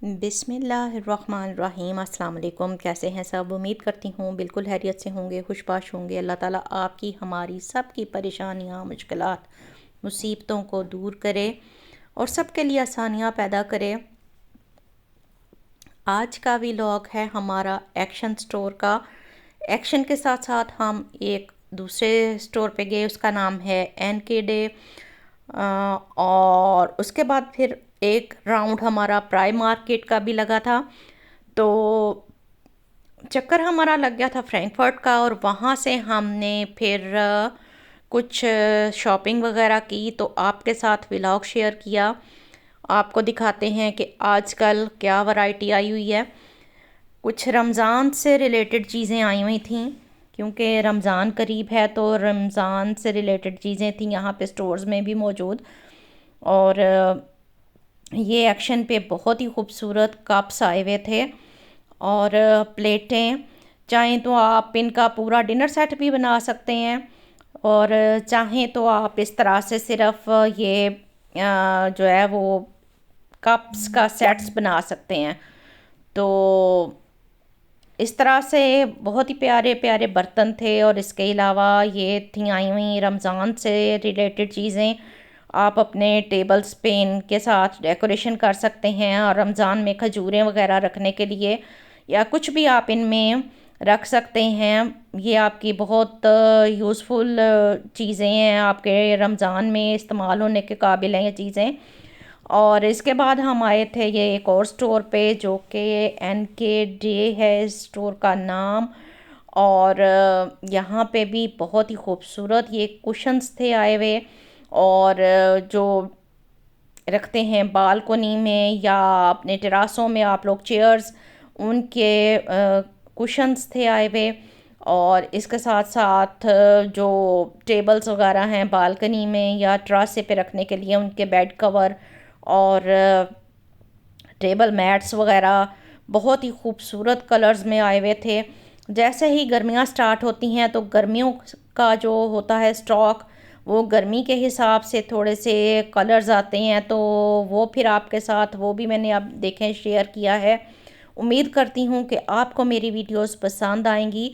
बिस्मिल्लाहिर्रहमानिर्रहीम। अस्सलाम वालेकुम। कैसे हैं सब? उम्मीद करती हूँ बिल्कुल खैरियत से होंगे, खुशबाश होंगे। अल्लाह ताला आपकी हमारी सब की परेशानियाँ, मुश्किलात, मुसीबतों को दूर करे और सब के लिए आसानियाँ पैदा करे। आज का व्लॉग है हमारा एक्शन स्टोर का। एक्शन के साथ साथ हम एक दूसरे स्टोर पे गए, उसका नाम है NK डे। और उसके बाद फिर एक राउंड हमारा प्राइम मार्केट का भी लगा था। तो चक्कर हमारा लग गया था फ्रैंकफर्ट का, और वहाँ से हमने फिर कुछ शॉपिंग वगैरह की, तो आपके साथ व्लॉग शेयर किया। आपको दिखाते हैं कि आजकल क्या वैरायटी आई हुई है। कुछ रमज़ान से रिलेटेड चीज़ें आई हुई थी, क्योंकि रमज़ान करीब है, तो रमज़ान से रिलेटेड चीज़ें थी यहाँ पे स्टोर्स में भी मौजूद। और ये एक्शन पे बहुत ही खूबसूरत कप्स आए हुए थे और प्लेटें। चाहें तो आप इनका पूरा डिनर सेट भी बना सकते हैं, और चाहें तो आप इस तरह से सिर्फ ये जो है वो कप्स का सेट्स बना सकते हैं। तो इस तरह से बहुत ही प्यारे प्यारे बर्तन थे। और इसके अलावा ये थी आई हुई रमज़ान से रिलेटेड चीज़ें। आप अपने टेबल्स पे इनके साथ डेकोरेशन कर सकते हैं, और रमज़ान में खजूरें वगैरह रखने के लिए या कुछ भी आप इनमें रख सकते हैं। ये आपकी बहुत यूज़फुल चीज़ें हैं, आपके रमज़ान में इस्तेमाल होने के काबिल हैं ये चीज़ें। और इसके बाद हम आए थे ये एक और स्टोर पे, जो कि NK डे है स्टोर का नाम। और यहाँ पे भी बहुत ही खूबसूरत ये कुशन्स थे आए हुए, और जो रखते हैं बालकोनी में या अपने टेरासों में आप लोग चेयर्स, उनके कुशन्स थे आए हुए। और इसके साथ साथ जो टेबल्स वगैरह हैं बालकनी में या टेरासे पे रखने के लिए, उनके बेड कवर और टेबल मैट्स वगैरह बहुत ही खूबसूरत कलर्स में आए हुए थे। जैसे ही गर्मियाँ स्टार्ट होती हैं, तो गर्मियों का जो होता है स्टॉक, वो गर्मी के हिसाब से थोड़े से कलर्स आते हैं, तो वो फिर आपके साथ वो भी मैंने अब देखें शेयर किया है। उम्मीद करती हूँ कि आपको मेरी वीडियोस पसंद आएंगी।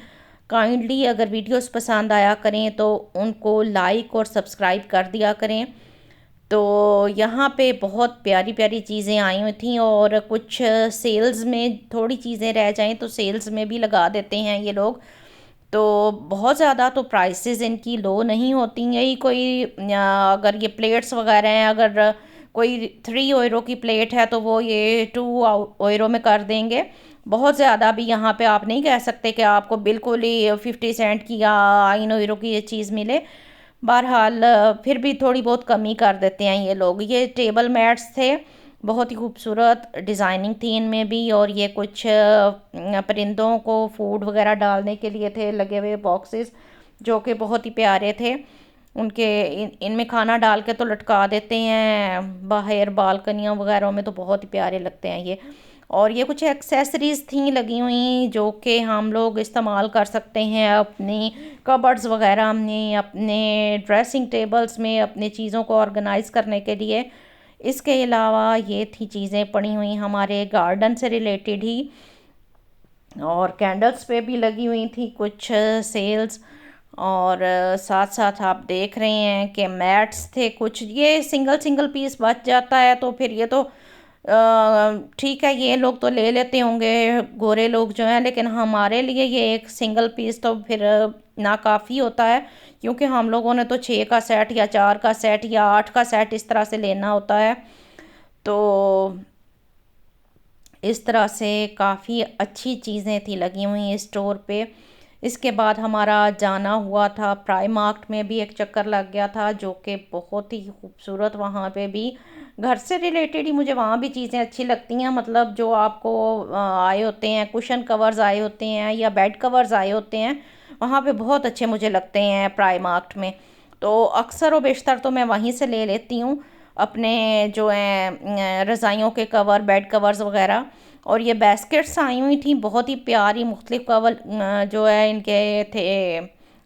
काइंडली अगर वीडियोस पसंद आया करें तो उनको लाइक और सब्सक्राइब कर दिया करें। तो यहाँ पे बहुत प्यारी प्यारी चीज़ें आई हुई थी, और कुछ सेल्स में थोड़ी चीज़ें रह जाएं तो सेल्स में भी लगा देते हैं ये लोग। तो बहुत ज़्यादा तो प्राइसेस इनकी लो नहीं होती। यही कोई अगर ये प्लेट्स वगैरह हैं, अगर कोई 3 यूरो की प्लेट है तो वो ये 2 यूरो में कर देंगे। बहुत ज़्यादा भी यहाँ पे आप नहीं कह सकते कि आपको बिल्कुल ही 50 सेंट की या 1 यूरो की ये चीज़ मिले। बहरहाल फिर भी थोड़ी बहुत कमी कर देते हैं ये लोग। ये टेबल मैट्स थे, बहुत ही खूबसूरत डिज़ाइनिंग थी इनमें भी। और ये कुछ परिंदों को फूड वगैरह डालने के लिए थे लगे हुए बॉक्सेस, जो कि बहुत ही प्यारे थे। उनके इनमें खाना डाल के तो लटका देते हैं बाहर बालकनियों वगैरह में, तो बहुत ही प्यारे लगते हैं ये। और ये कुछ एक्सेसरीज थी लगी हुई, जो कि हम लोग इस्तेमाल कर सकते हैं अपनी कबर्ड्स वगैरह में, अपने ड्रेसिंग टेबल्स में, अपने चीज़ों को ऑर्गेनाइज करने के लिए। इसके अलावा ये थी चीज़ें पड़ी हुई हमारे गार्डन से रिलेटेड ही, और कैंडल्स पे भी लगी हुई थी कुछ सेल्स। और साथ साथ आप देख रहे हैं कि मैट्स थे कुछ। ये सिंगल सिंगल पीस बच जाता है, तो फिर ये तो ठीक है, ये लोग तो ले लेते होंगे गोरे लोग जो हैं, लेकिन हमारे लिए ये एक सिंगल पीस तो फिर नाकाफ़ी होता है, क्योंकि हम लोगों ने तो 6 का सेट या 4 का सेट या 8 का सेट इस तरह से लेना होता है। तो इस तरह से काफ़ी अच्छी चीज़ें थी लगी हुई इस स्टोर पे। इसके बाद हमारा जाना हुआ था प्राइमार्क में भी एक चक्कर लग गया था, जो कि बहुत ही खूबसूरत। वहाँ पे भी घर से रिलेटेड ही मुझे वहाँ भी चीज़ें अच्छी लगती हैं। मतलब जो आपको आए होते हैं कुशन कवर्स आए होते हैं या बेड कवर्स आए होते हैं, वहाँ पे बहुत अच्छे मुझे लगते हैं प्राइमार्क में। तो अक्सर व बेशतर तो मैं वहीं से ले लेती हूँ अपने जो हैं रज़ाइयों के कवर, बेड कवर्स वगैरह। और ये बास्केट्स आई हुई थी बहुत ही प्यारी, मुख्तलिफ कवर जो है इनके थे,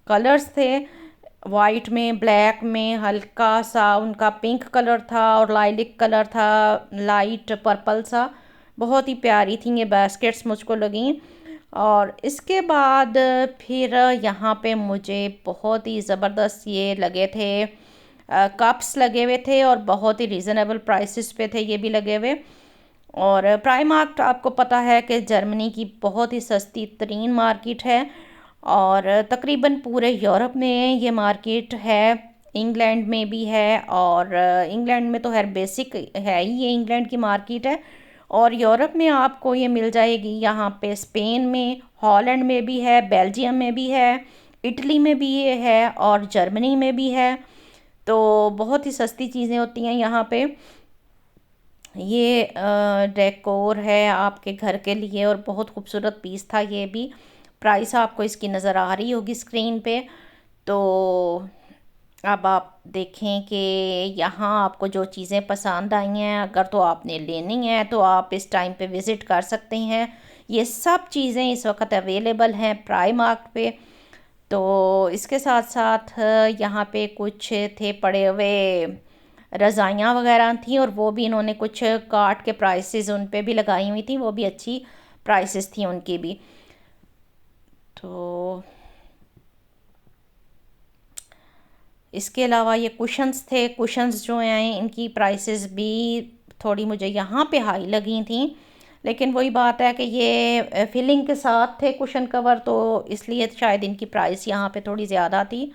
कलर्स थे। वाइट में, ब्लैक में, हल्का सा उनका पिंक कलर था, और लाइलिक कलर था, लाइट पर्पल सा। बहुत ही प्यारी थी ये बास्केट्स मुझको लगी। और इसके बाद फिर यहाँ पे मुझे बहुत ही ज़बरदस्त ये लगे थे, कप्स लगे हुए थे और बहुत ही रीज़नेबल प्राइसेस पे थे ये भी लगे हुए। और प्राइमार्क आपको पता है कि जर्मनी की बहुत ही सस्ती तरीन मार्केट है, और तकरीबन पूरे यूरोप में ये मार्केट है, इंग्लैंड में भी है। और इंग्लैंड में तो हर बेसिक है ही, ये इंग्लैंड की मार्केट है। और यूरोप में आपको ये मिल जाएगी यहाँ पे, स्पेन में, हॉलैंड में भी है, बेल्जियम में भी है, इटली में भी ये है और जर्मनी में भी है। तो बहुत ही सस्ती चीज़ें होती हैं यहाँ पे। ये डेकोर है आपके घर के लिए और बहुत खूबसूरत पीस था ये भी। प्राइस आपको इसकी नज़र आ रही होगी स्क्रीन पे। तो अब आप देखें कि यहाँ आपको जो चीज़ें पसंद आई हैं, अगर तो आपने लेनी है तो आप इस टाइम पे विज़िट कर सकते हैं। ये सब चीज़ें इस वक्त अवेलेबल हैं प्राइमार्क पे। तो इसके साथ साथ यहाँ पे कुछ थे पड़े हुए, रज़ाइयाँ वगैरह थी, और वो भी इन्होंने कुछ कार्ट के प्राइसेस उन पे भी लगाई हुई थी, वो भी अच्छी प्राइसेस थी उनकी भी। तो इसके अलावा ये कुशन्स थे, कुशन्स जो हैं इनकी प्राइसेस भी थोड़ी मुझे यहाँ पे हाई लगी थी, लेकिन वही बात है कि ये फिलिंग के साथ थे कुशन कवर, तो इसलिए शायद इनकी प्राइस यहाँ पे थोड़ी ज़्यादा थी।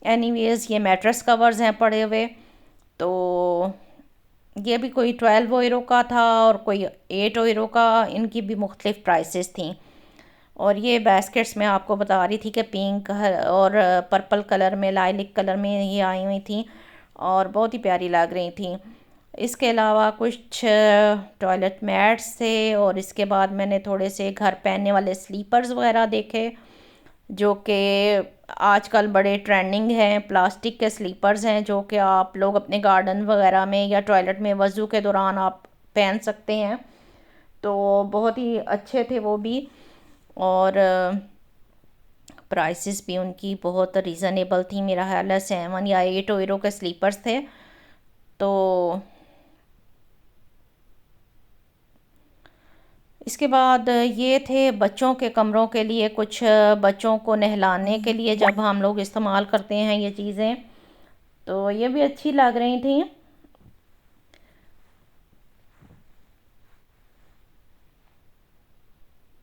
एनीवेज़ ये मैट्रेस कवर्स हैं पड़े हुए, तो ये भी कोई 12 यूरो का था और कोई 8 यूरो का, इनकी भी मुख्तलिफ प्राइसेस थी। और ये बास्केट्स मैं आपको बता रही थी कि पिंक और पर्पल कलर में, लाइलिक कलर में ये आई हुई थी और बहुत ही प्यारी लग रही थी। इसके अलावा कुछ टॉयलेट मैट्स थे, और इसके बाद मैंने थोड़े से घर पहनने वाले स्लीपर्स वगैरह देखे जो कि आजकल बड़े ट्रेंडिंग हैं। प्लास्टिक के स्लीपर्स हैं जो कि आप लोग अपने गार्डन वगैरह में या टॉयलेट में वज़ू के दौरान आप पहन सकते हैं। तो बहुत ही अच्छे थे वो भी, और प्राइसेस भी उनकी बहुत रीज़नेबल थी। मेरा ख्याल है 7 या 8 यूरो के स्लीपर्स थे। तो इसके बाद ये थे बच्चों के कमरों के लिए, कुछ बच्चों को नहलाने के लिए जब हम लोग इस्तेमाल करते हैं ये चीज़ें, तो ये भी अच्छी लग रही थी।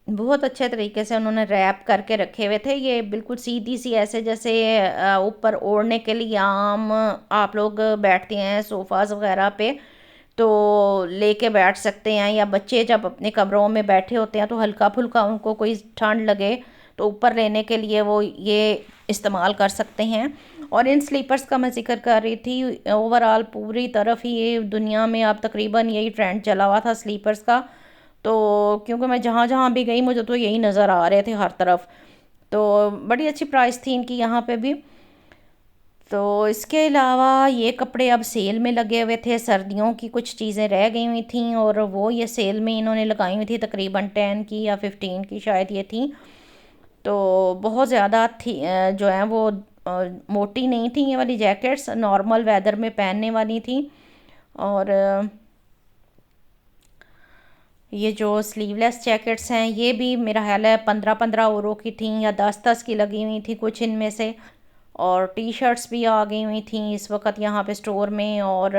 बहुत अच्छे तरीके से उन्होंने रैप करके रखे हुए थे, ये बिल्कुल सीधी सी ऐसे जैसे ऊपर ओढ़ने के लिए आम आप लोग बैठते हैं सोफ़ाज़ वगैरह पे, तो लेके बैठ सकते हैं। या बच्चे जब अपने कमरों में बैठे होते हैं तो हल्का फुल्का उनको कोई ठंड लगे तो ऊपर लेने के लिए वो ये इस्तेमाल कर सकते हैं। और इन स्लीपर्स का मैं ज़िक्र कर रही थी, ओवरऑल पूरी तरफ ही ये दुनिया में अब तकरीबन यही ट्रेंड चला हुआ था स्लीपर्स का। तो क्योंकि मैं जहाँ जहाँ भी गई मुझे तो यही नज़र आ रहे थे हर तरफ। तो बड़ी अच्छी प्राइस थी इनकी यहाँ पे भी। तो इसके अलावा ये कपड़े अब सेल में लगे हुए थे, सर्दियों की कुछ चीज़ें रह गई हुई थी और वो ये सेल में इन्होंने लगाई हुई थी, तकरीबन 10 की या 15 की शायद ये थी। तो बहुत ज़्यादा थी, जो है वो मोटी नहीं थी ये वाली जैकेट्स, नॉर्मल वेदर में पहनने वाली थी। और ये जो स्लीवलेस जैकेट्स हैं ये भी मेरा ख्याल है 15-15 यूरो की थी या 10-10 की लगी हुई थी कुछ इनमें से। और टी शर्ट्स भी आ गई हुई थी इस वक्त यहाँ पे स्टोर में। और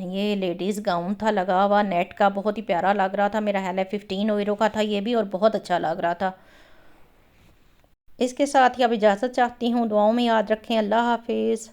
ये लेडीज़ गाउन था लगा हुआ नेट का, बहुत ही प्यारा लग रहा था, मेरा ख्याल है 15 यूरो का था ये भी और बहुत अच्छा लग रहा था। इसके साथ ही अब इजाज़त चाहती हूँ, दुआओं में याद रखें, अल्लाह हाफिज़।